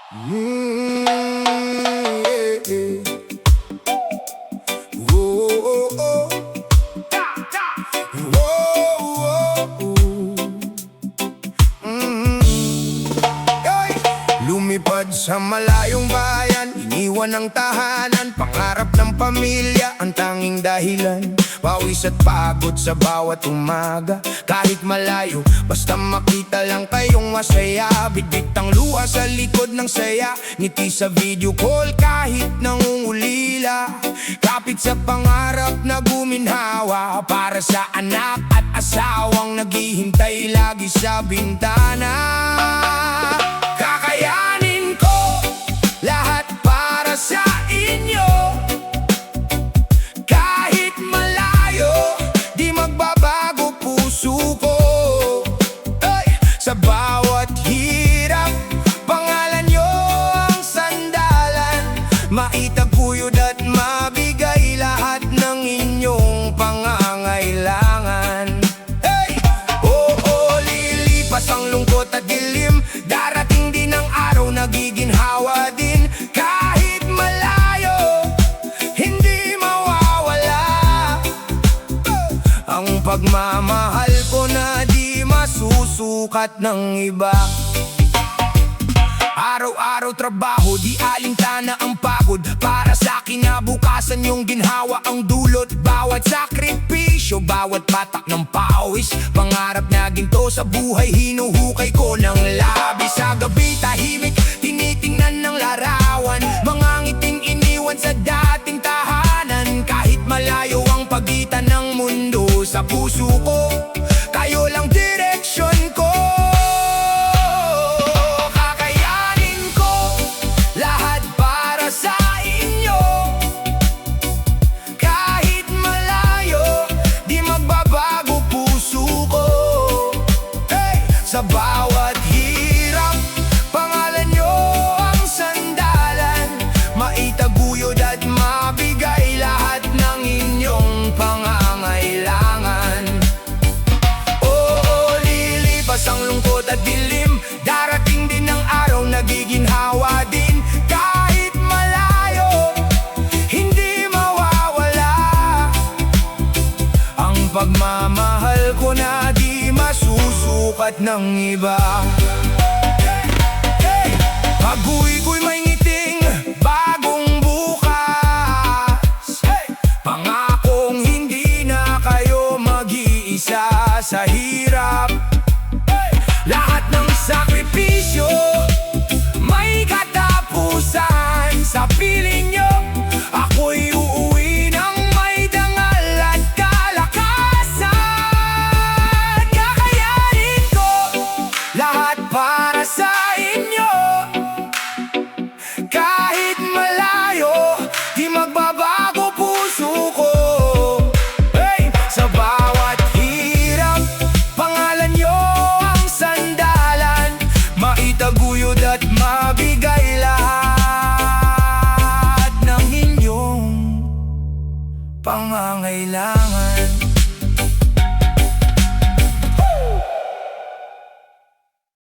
Mm, yeah, yeah. Whoa, oh, oh. Whoa, oh, oh. Ay! Lumipad sa malayong bayan, iniwan ang tahanan, pangarap ng pamilya ang tanging dahilan. Pawis at pagod sa bawat umaga, kahit malayo, basta makita lang kayong masaya. Bitbit ang luha sa likod ng saya, ngiti sa video call kahit nangungulila. Kapit sa pangarap na guminhawa, para sa anak at asawang naghihintay lagi sa bintana. Kakayanin ko lahat para sa inyo, kahit malayo, di magbabago puso ko. Ay, sa bawat hirap, pangalan nyo ang sandalan, maitaguyod at mabigay lahat ng inyong pangangailangan. Hey! Oo, lilipas ang lungkot at dilim, darating din ang araw na giginhawa din. Kahit malayo, hindi mawawala ang pagmamahal ko na di masusukat ng iba. Araw-araw trabaho, di alintana ang pagod, para sa kinabukasan yung ginhawa ang dulot. Bawat sakripisyo, bawat patak ng pawis, pangarap na ginto sa buhay, hinuhukay ko ng labis. Sa gabi tahimik, tinitingnan ng larawan, mga ngiting iniwan sa dating tahanan. Kahit malayo ang pagitan ng mundo, sa puso ko kayo lang direksyon ko. Sa bawat hirap, pangalan nyo ang sandalan, maitaguyod at mabigay lahat ng inyong pangangailangan. Oo, lilipas ang lungkot at dilim, darating din ang araw na giginhawa din. Kahit malayo, hindi mawawala ang pagmamahal ko na di masusukat ng iba.